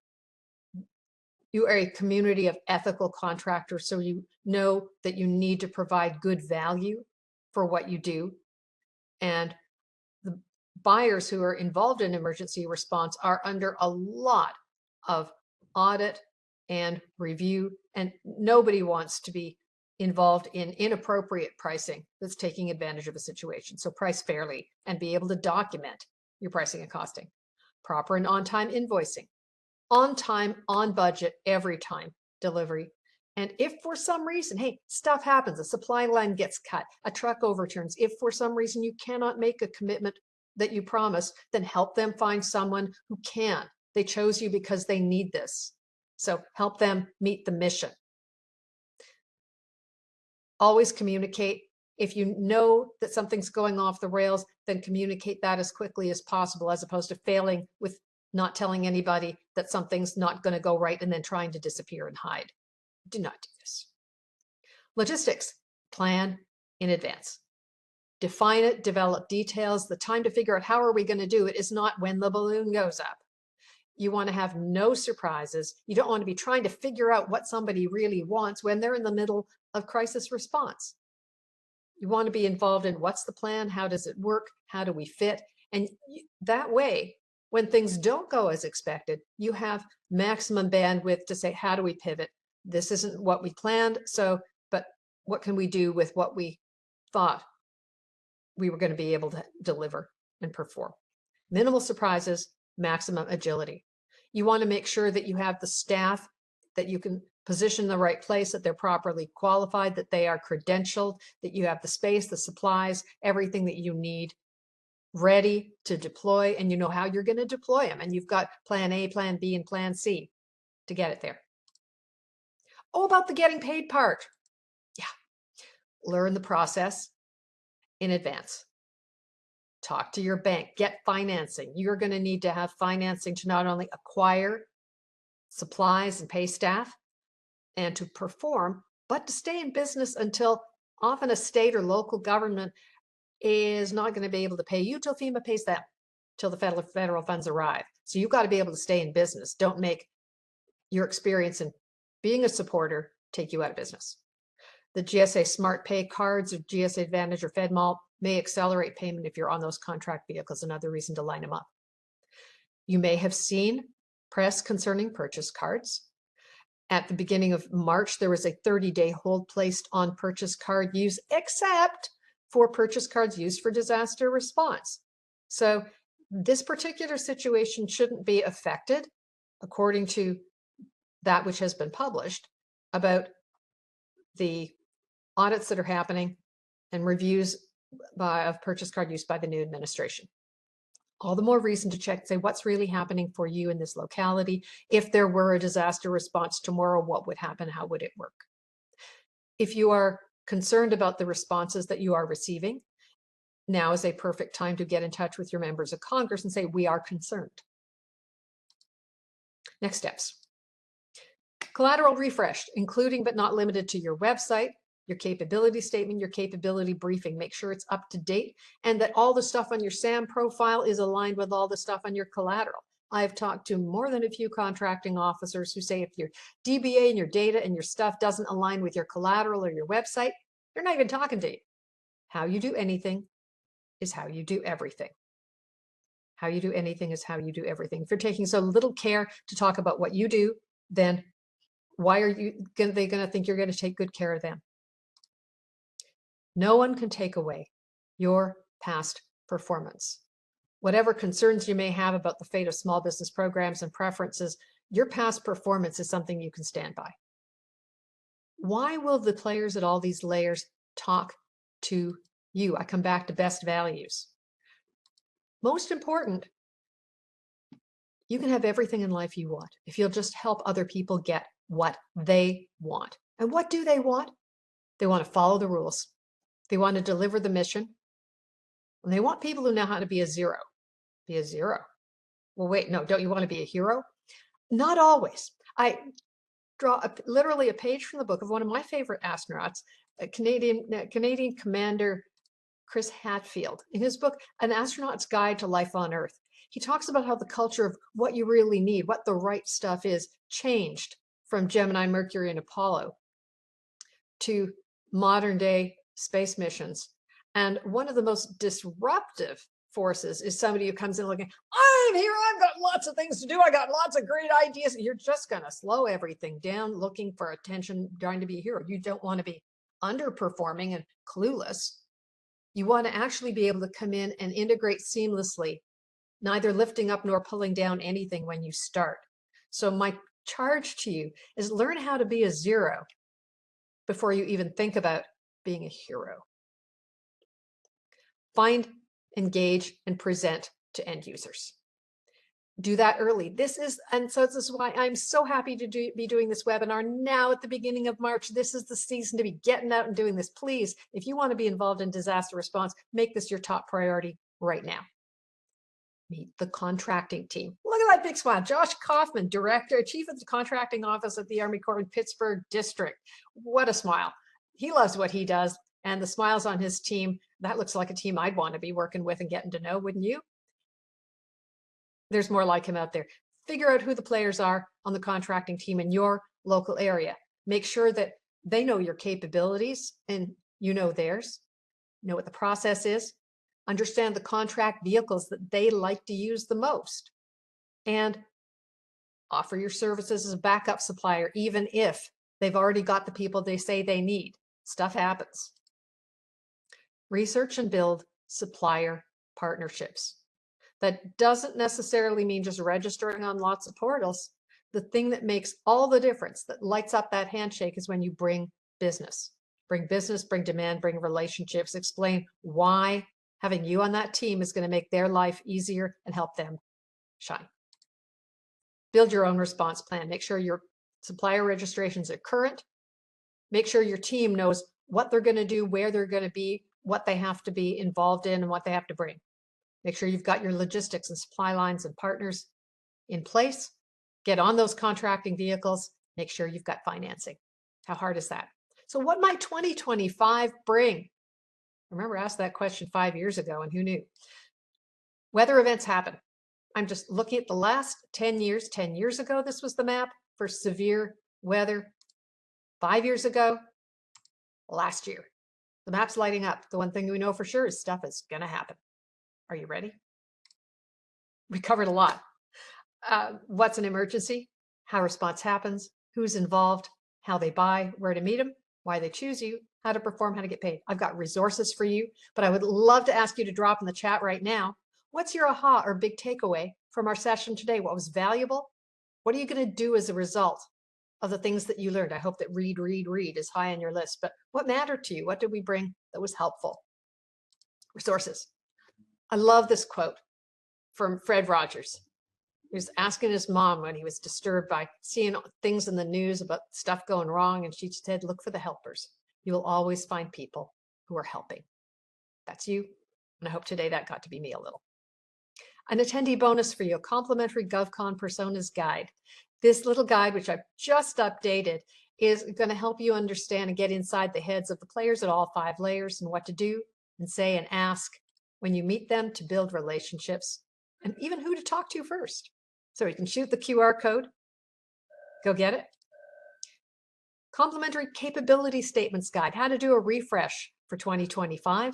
You are a community of ethical contractors, so you know that you need to provide good value for what you do. And the buyers who are involved in emergency response are under a lot of audit and review, and nobody wants to be involved in inappropriate pricing that's taking advantage of a situation. So price fairly and be able to document your pricing and costing. Proper and on-time invoicing. On time, on budget, every time delivery. And if for some reason, hey, stuff happens, a supply line gets cut, a truck overturns, if for some reason you cannot make a commitment that you promised, then help them find someone who can. They chose you because they need this. So help them meet the mission. Always communicate. If you know that something's going off the rails, then communicate that as quickly as possible, as opposed to failing with not telling anybody that something's not going to go right and then trying to disappear and hide. Do not do this. Logistics, plan in advance. Define it, develop details. The time to figure out how are we going to do it is not when the balloon goes up. You want to have no surprises. You don't want to be trying to figure out what somebody really wants when they're in the middle of crisis response. You want to be involved in what's the plan, how does it work, how do we fit? And that way, when things don't go as expected, you have maximum bandwidth to say, how do we pivot? This isn't what we planned, but what can we do with what we thought we were going to be able to deliver and perform? Minimal surprises, maximum agility. You want to make sure that you have the staff that you can position in the right place, that they're properly qualified, that they are credentialed, that you have the space, the supplies, everything that you need ready to deploy, and you know how you're going to deploy them. And you've got plan A, plan B, and plan C to get it there. Oh, about the getting paid part. Yeah. Learn the process in advance. Talk to your bank, get financing. You're going to need to have financing to not only acquire supplies and pay staff and to perform, but to stay in business until often a state or local government is not going to be able to pay you till FEMA pays them, till the federal funds arrive. So you've got to be able to stay in business. Don't make your experience in being a supporter take you out of business. The GSA Smart Pay cards or GSA Advantage or FedMall may accelerate payment if you're on those contract vehicles, another reason to line them up. You may have seen press concerning purchase cards. At the beginning of March, there was a 30-day hold placed on purchase card use, except for purchase cards used for disaster response. So this particular situation shouldn't be affected, according to that which has been published, about the audits that are happening and reviews of purchase card use by the new administration. All the more reason to check, say, what's really happening for you in this locality? If there were a disaster response tomorrow, what would happen? How would it work? If you are concerned about the responses that you are receiving, now is a perfect time to get in touch with your members of Congress and say, we are concerned. Next steps. Collateral refreshed, including but not limited to your website, your capability statement, your capability briefing. Make sure it's up to date and that all the stuff on your SAM profile is aligned with all the stuff on your collateral. I've talked to more than a few contracting officers who say if your DBA and your data and your stuff doesn't align with your collateral or your website, they're not even talking to you. How you do anything is how you do everything. How you do anything is how you do everything. If you're taking so little care to talk about what you do, then why are they going to think you're going to take good care of them? No one can take away your past performance. Whatever concerns you may have about the fate of small business programs and preferences, your past performance is something you can stand by. Why will the players at all these layers talk to you? I come back to best values. Most important, you can have everything in life you want if you'll just help other people get what they want. And what do they want? They want to follow the rules. They want to deliver the mission. And they want people who know how to be a zero. Be a zero. Well, wait, no, don't you want to be a hero? Not always. I draw literally a page from the book of one of my favorite astronauts, a Canadian commander, Chris Hadfield. In his book, An Astronaut's Guide to Life on Earth, he talks about how the culture of what you really need, what the right stuff is, changed from Gemini, Mercury, and Apollo to modern day space missions. And one of the most disruptive forces is somebody who comes in looking, I'm here, I've got lots of things to do, I got lots of great ideas. You're just going to slow everything down, looking for attention, trying to be a hero. You don't want to be underperforming and clueless. You want to actually be able to come in and integrate seamlessly, neither lifting up nor pulling down anything when you start. So my charge to you is learn how to be a zero before you even think about being a hero. Find engage, and present to end users. Do that early. And so this is why I'm so happy to be doing this webinar now at the beginning of March. This is the season to be getting out and doing this. Please, if you want to be involved in disaster response, make this your top priority right now. Meet the contracting team. Look at that big smile. Josh Kaufman, Chief of the Contracting Office at the Army Corps in Pittsburgh District. What a smile. He loves what he does, and the smiles on his team, that looks like a team I'd want to be working with and getting to know, wouldn't you? There's more like him out there. Figure out who the players are on the contracting team in your local area. Make sure that they know your capabilities and you know theirs. Know what the process is. Understand the contract vehicles that they like to use the most. And offer your services as a backup supplier, even if they've already got the people they say they need. Stuff happens. Research and build supplier partnerships. That doesn't necessarily mean just registering on lots of portals. The thing that makes all the difference, that lights up that handshake, is when you bring business. Bring business, bring demand, bring relationships, explain why having you on that team is going to make their life easier and help them shine. Build your own response plan. Make sure your supplier registrations are current. Make sure your team knows what they're going to do, where they're going to be, what they have to be involved in, and what they have to bring. Make sure you've got your logistics and supply lines and partners in place. Get on those contracting vehicles. Make sure you've got financing. How hard is that? So what might 2025 bring? I remember I asked that question 5 years ago, and who knew? Weather events happen. I'm just looking at the last 10 years. 10 years ago, this was the map for severe weather. 5 years ago, last year. The map's lighting up. The one thing we know for sure is stuff is going to happen. Are you ready? We covered a lot. What's an emergency? How response happens, who's involved, how they buy, where to meet them, why they choose you, how to perform, how to get paid. I've got resources for you, but I would love to ask you to drop in the chat right now. What's your aha or big takeaway from our session today? What was valuable? What are you going to do as a result of the things that you learned? I hope that read is high on your list, but what mattered to you? What did we bring that was helpful? Resources. I love this quote from Fred Rogers. He was asking his mom when he was disturbed by seeing things in the news about stuff going wrong, and she said, look for the helpers. You will always find people who are helping. That's you, and I hope today that got to be me a little. An attendee bonus for you, a complimentary GovCon Personas guide. This little guide, which I've just updated, is going to help you understand and get inside the heads of the players at all 5 layers and what to do and say and ask when you meet them to build relationships, and even who to talk to first. So you can shoot the QR code, go get it. Complimentary capability statements guide, how to do a refresh for 2025,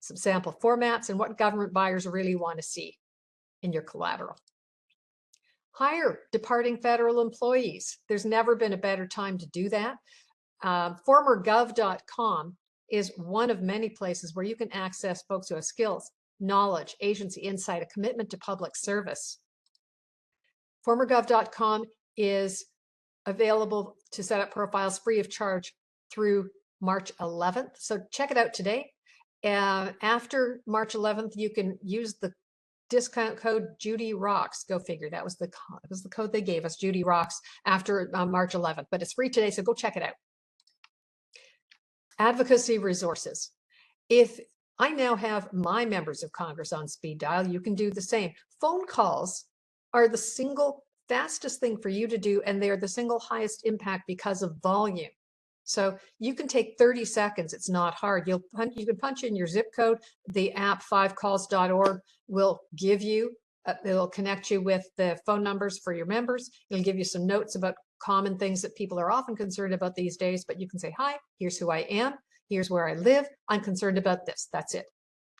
some sample formats, and what government buyers really want to see in your collateral. Hire departing federal employees. There's never been a better time to do that. Formergov.com is one of many places where you can access folks who have skills, knowledge, agency, insight, a commitment to public service. Formergov.com is available to set up profiles free of charge through March 11th. So check it out today. After March 11th, you can use the discount code Judy Rocks. Go figure. That was the code they gave us, Judy Rocks, after March 11th. But it's free today, so go check it out. Advocacy resources. If I now have my members of Congress on speed dial, you can do the same. Phone calls are the single fastest thing for you to do, and they're the single highest impact because of volume. So you can take 30 seconds. It's not hard. You can punch in your zip code. The app 5calls.org will give you, it'll connect you with the phone numbers for your members. It'll give you some notes about common things that people are often concerned about these days, but you can say, hi, here's who I am. Here's where I live. I'm concerned about this. That's it.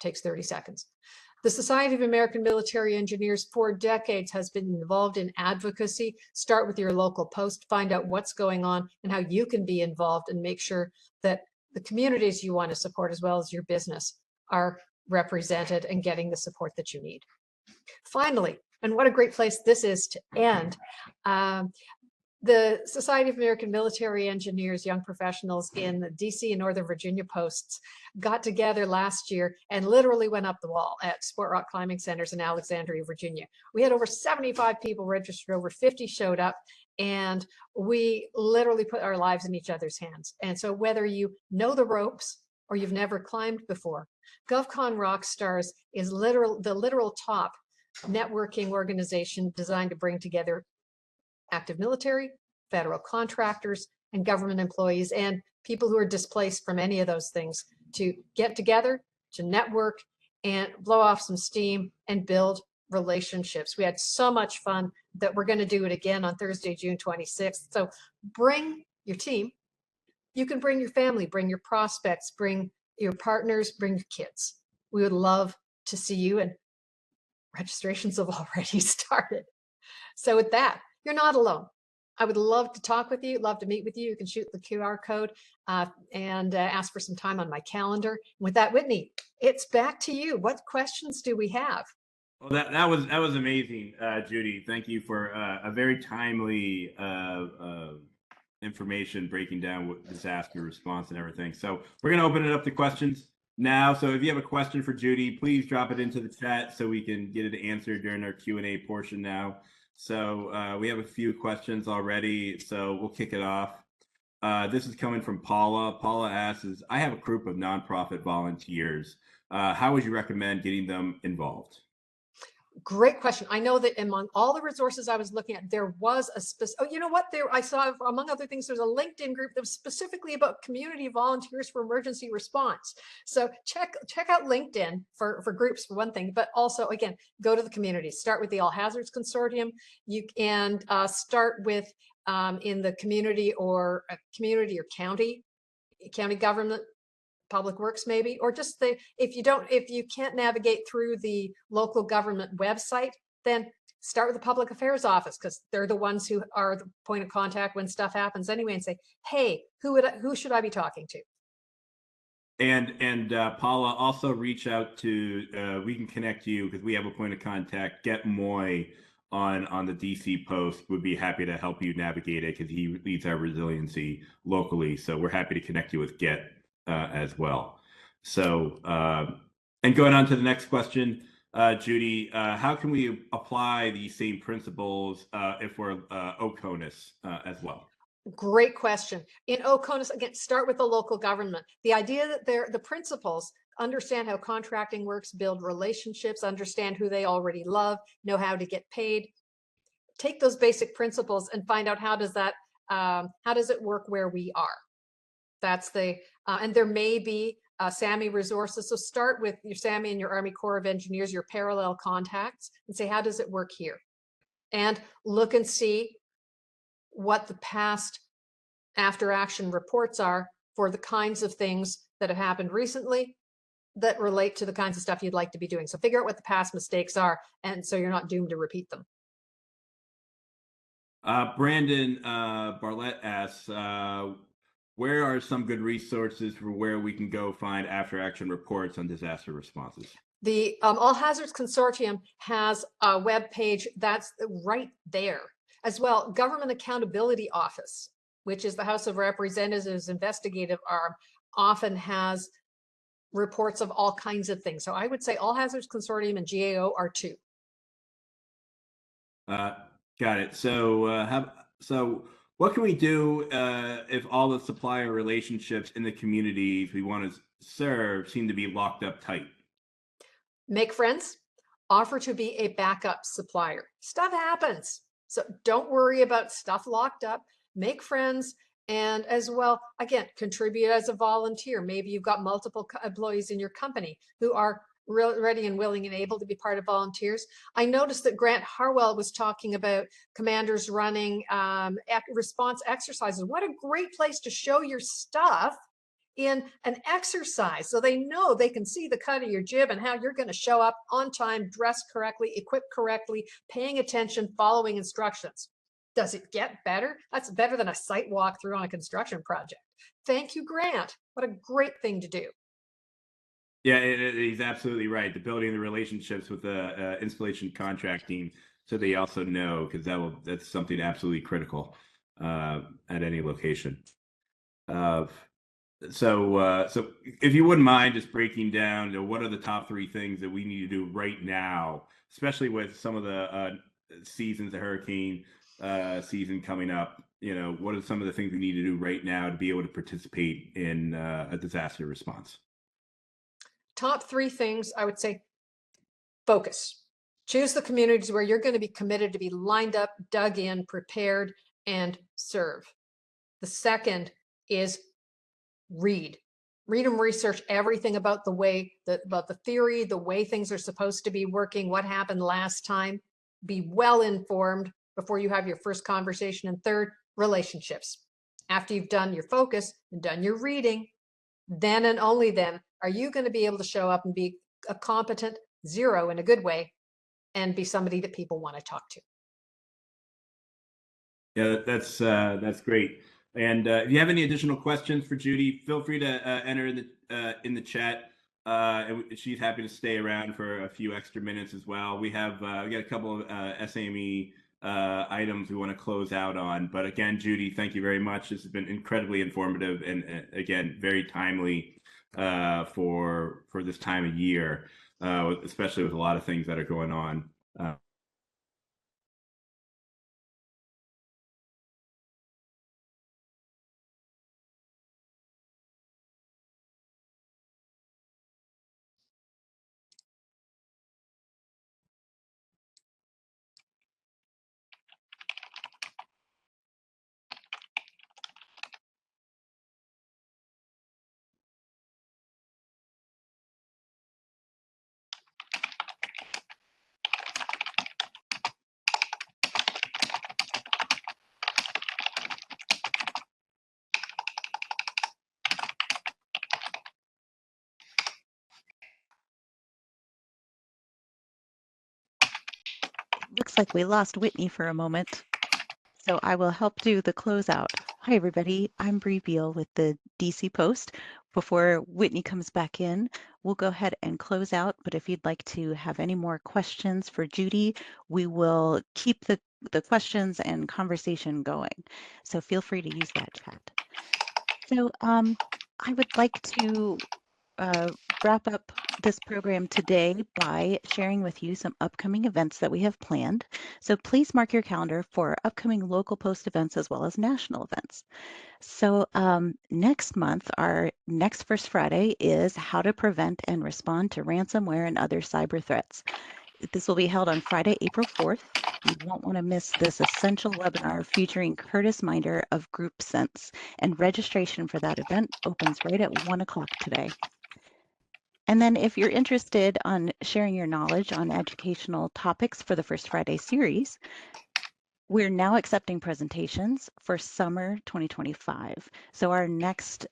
Takes 30 seconds. The Society of American Military Engineers for decades has been involved in advocacy. Start with your local post, find out what's going on and how you can be involved, and make sure that the communities you want to support as well as your business are represented and getting the support that you need. Finally, and what a great place this is to end, The Society of American Military Engineers, young professionals in the DC and Northern Virginia posts got together last year and literally went up the wall at Sport Rock Climbing Centers in Alexandria, Virginia. We had over 75 people registered, over 50 showed up, and we literally put our lives in each other's hands. And so whether you know the ropes or you've never climbed before, GovCon Rockstars is the literal top networking organization designed to bring together active military, federal contractors, and government employees, and people who are displaced from any of those things to get together, to network, and blow off some steam and build relationships. We had so much fun that we're going to do it again on Thursday, June 26th. So bring your team. You can bring your family, bring your prospects, bring your partners, bring your kids. We would love to see you, and registrations have already started. So with that, you're not alone. I would love to talk with you, love to meet with you. You can shoot the QR code and ask for some time on my calendar. With that, Whitney, it's back to you. What questions do we have? Well, that was amazing, Judy. Thank you for a very timely information breaking down what disaster response and everything. So we're going to open it up to questions now. So if you have a question for Judy, please drop it into the chat so we can get it answered during our Q&A portion now. So we have a few questions already, so we'll kick it off. This is coming from Paula. Paula asks, I have a group of nonprofit volunteers. How would you recommend getting them involved? Great question. I know that among all the resources I was looking at, there was a specific, you know what, I saw, among other things, there's a LinkedIn group that was specifically about community volunteers for emergency response. So check out LinkedIn for groups, for one thing, but also, again, go to the community. Start with the All Hazards Consortium. You can start with in the community or county government, public works maybe, or just if you can't navigate through the local government website, then start with the public affairs office, because they're the ones who are the point of contact when stuff happens anyway, and say, hey, who should I be talking to? And Paula, also reach out to, we can connect you because we have a point of contact, Get Moy on the DC post, would be happy to help you navigate it because he leads our resiliency locally. So we're happy to connect you with Get as well. So, and going on to the next question, Judy, how can we apply these same principles if we're OCONUS as well? Great question. In OCONUS, again, start with the local government. The idea that the principles, understand how contracting works, build relationships, understand who they already love, know how to get paid. Take those basic principles and find out how does it work where we are. That's and there may be SAMI resources. So start with your SAMI and your Army Corps of Engineers, your parallel contacts, and say, how does it work here? And look and see what the past after action reports are for the kinds of things that have happened recently that relate to the kinds of stuff you'd like to be doing. So figure out what the past mistakes are, and so you're not doomed to repeat them. Brandon Barlett asks, where are some good resources for where we can go find after action reports on disaster responses? The All Hazards Consortium has a web page that's right there. As well, Government Accountability Office, which is the House of Representatives investigative arm, often has reports of all kinds of things. So I would say All Hazards Consortium and GAO are two. Got it. So what can we do if all the supplier relationships in the communities we want to serve seem to be locked up tight? Make friends, offer to be a backup supplier. Stuff happens. So don't worry about stuff locked up. Make friends, and as well, again, contribute as a volunteer. Maybe you've got multiple employees in your company who are ready and willing and able to be part of volunteers. I noticed that Grant Harwell was talking about commanders running response exercises. What a great place to show your stuff in an exercise, so they know, they can see the cut of your jib and how you're going to show up on time, dressed correctly, equipped correctly, paying attention, following instructions. Does it get better? That's better than a site walkthrough on a construction project. Thank you, Grant. What a great thing to do. Yeah, he's absolutely right. The building the relationships with the installation contract team, so they also know, because that's something absolutely critical. at any location. So if you wouldn't mind just breaking down, what are the top 3 things that we need to do right now, especially with some of the seasons, the hurricane season coming up. What are some of the things we need to do right now to be able to participate in a disaster response? Top 3 things I would say: focus. Choose the communities where you're going to be committed to be lined up, dug in, prepared, and serve. The second is read. Read and research everything about about the theory, the way things are supposed to be working, what happened last time. Be well informed before you have your first conversation. And third, relationships. After you've done your focus and done your reading, then and only then are you going to be able to show up and be a competent zero in a good way and be somebody that people want to talk to. Yeah, that's great. And if you have any additional questions for Judy, feel free to enter in the chat. And she's happy to stay around for a few extra minutes as well. We got a couple of SAME items we want to close out on. But again, Judy, thank you very much. This has been incredibly informative and again, very timely for this time of year, especially with a lot of things that are going on. Looks like we lost Whitney for a moment, so I will help do the closeout. Hi, everybody. I'm Bree Beal with the DC Post. Before Whitney comes back in, we'll go ahead and close out. But if you'd like to have any more questions for Judy, we will keep the questions and conversation going. So feel free to use that chat. So I would like to wrap up this program today by sharing with you some upcoming events that we have planned. So please mark your calendar for upcoming local post events as well as national events. So next month, our next First Friday is How to Prevent and Respond to Ransomware and Other Cyber Threats. This will be held on Friday, April 4th. You won't want to miss this essential webinar featuring Curtis Minder of Group Sense, and registration for that event opens right at 1 o'clock today. And then if you're interested on sharing your knowledge on educational topics for the First Friday series, we're now accepting presentations for summer 2025. So our next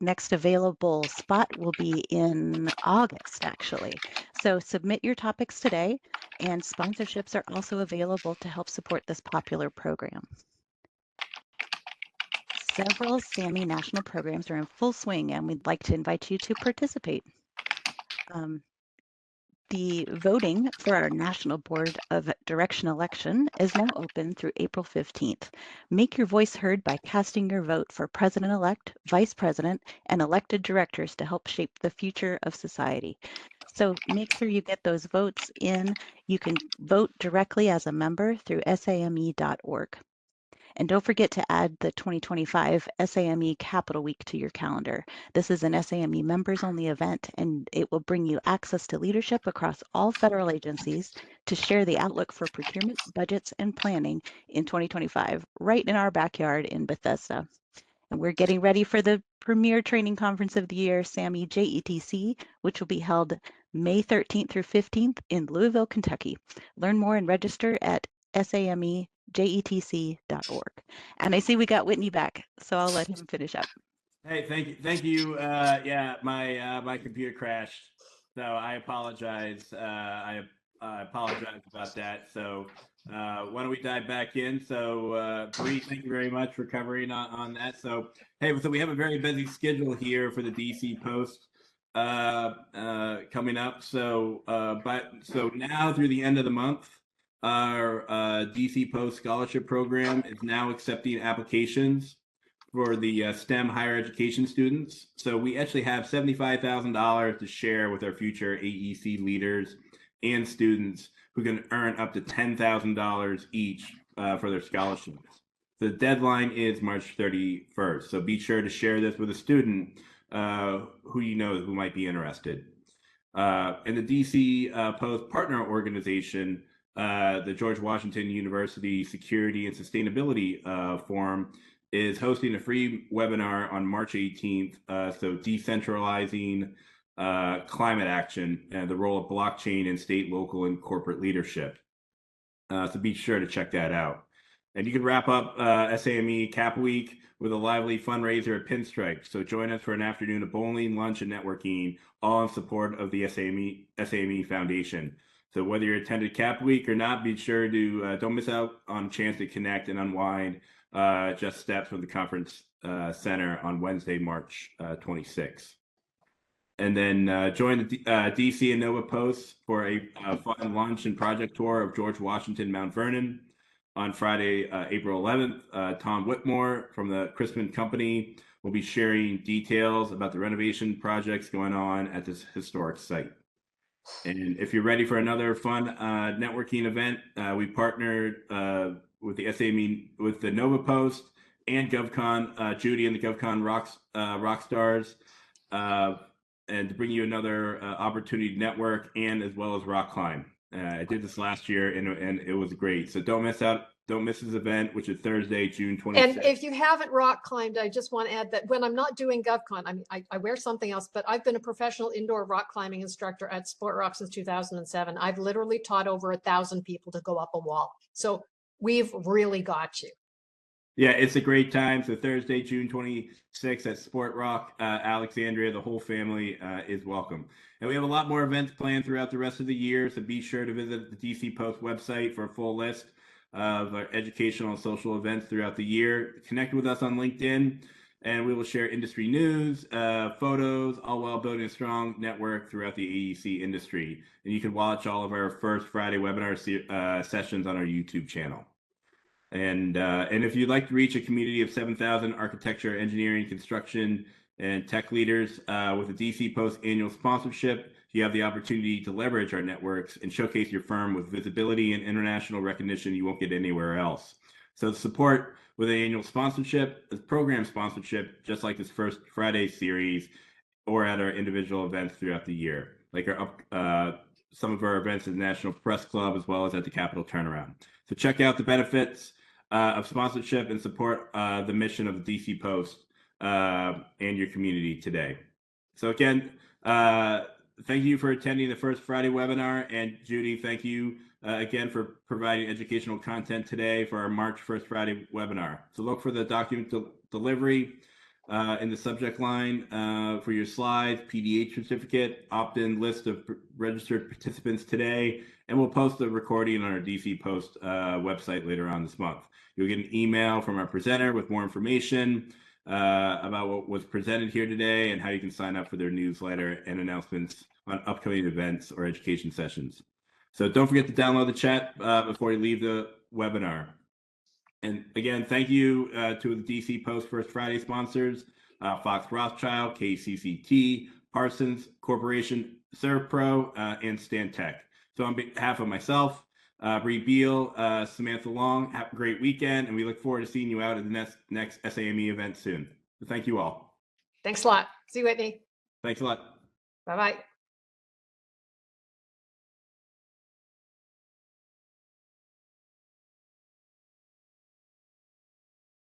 available spot will be in August, actually. So submit your topics today, and sponsorships are also available to help support this popular program. Several SAME national programs are in full swing, and we'd like to invite you to participate. The voting for our National Board of Direction election is now open through April 15th. Make your voice heard by casting your vote for President-elect, Vice President, and elected directors to help shape the future of society. So make sure you get those votes in. You can vote directly as a member through SAME.org. And don't forget to add the 2025 SAME Capital Week to your calendar. This is an SAME members-only event, and it will bring you access to leadership across all federal agencies to share the outlook for procurement, budgets, and planning in 2025, right in our backyard in Bethesda. And we're getting ready for the premier training conference of the year, SAME JETC, which will be held May 13th through 15th in Louisville, Kentucky. Learn more and register at SAME jetc.org. And I see we got Whitney back, so I'll let him finish up. Hey, thank you. Yeah, my computer crashed, so I apologize. I apologize about that. So why don't we dive back in? So Bree, thank you very much for covering on that. So hey, so we have a very busy schedule here for the DC Post coming up. So so now through the end of the month, our DC Post Scholarship Program is now accepting applications for the STEM higher education students. So we actually have $75,000 to share with our future AEC leaders and students who can earn up to $10,000 each for their scholarships. The deadline is March 31st. So be sure to share this with a student who you know who might be interested. And the DC Post Partner Organization, the George Washington University Security and Sustainability Forum, is hosting a free webinar on March 18th. So decentralizing climate action and the role of blockchain in state, local, and corporate leadership. So be sure to check that out. And you can wrap up SAME Cap Week with a lively fundraiser at Pinstripe. So join us for an afternoon of bowling, lunch, and networking, all in support of the SAME Foundation. So whether you attended Cap Week or not, be sure to don't miss out on a chance to connect and unwind just steps from the conference center on Wednesday, March 26th. And then join the DC and Nova Post for a fun lunch and project tour of George Washington Mount Vernon on Friday, April 11th. Tom Whitmore from the Crispin Company will be sharing details about the renovation projects going on at this historic site. And if you're ready for another fun networking event, we partnered with the SAME, with the Nova Post and GovCon, Judy and the GovCon rock stars, and to bring you another opportunity to network and as well as rock climb. I did this last year and it was great. So don't miss out. Don't miss this event, which is Thursday, June 26th. And if you haven't rock climbed, I just want to add that when I'm not doing GovCon, I mean, I wear something else, but I've been a professional indoor rock climbing instructor at Sport Rock since 2007. I've literally taught over 1,000 people to go up a wall. So we've really got you. Yeah, it's a great time. So Thursday, June 26th at Sport Rock, Alexandria, the whole family is welcome. And we have a lot more events planned throughout the rest of the year. So be sure to visit the DC Post website for a full list of our educational and social events throughout the year. Connect with us on LinkedIn, and we will share industry news, photos, all while building a strong network throughout the AEC industry. And you can watch all of our First Friday webinar sessions on our YouTube channel. And if you'd like to reach a community of 7,000 architecture, engineering, construction, and tech leaders with a DC Post annual sponsorship, you have the opportunity to leverage our networks and showcase your firm with visibility and international recognition you won't get anywhere else. So support with an annual sponsorship, a program sponsorship, just like this First Friday series, or at our individual events throughout the year, like our some of our events at the National Press Club, as well as at the Capitol Turnaround. So check out the benefits of sponsorship and support the mission of the DC Post and your community today. So again, thank you for attending the First Friday webinar. And Judy, thank you again for providing educational content today for our March First Friday webinar. So look for the document delivery in the subject line for your slides, PDH certificate, opt-in list of registered participants today, and we'll post the recording on our DC Post website later on this month. You'll get an email from our presenter with more information about what was presented here today and how you can sign up for their newsletter and announcements on upcoming events or education sessions. So don't forget to download the chat before you leave the webinar. And again, thank you to the DC Post First Friday sponsors, Fox Rothschild, KCCT, Parsons Corporation, Servpro, and Stantec. So on behalf of myself, Bree Beal, Samantha Long, have a great weekend, and we look forward to seeing you out at the next SAME event soon. So thank you all. Thanks a lot. See you, Whitney. Thanks a lot. Bye-bye.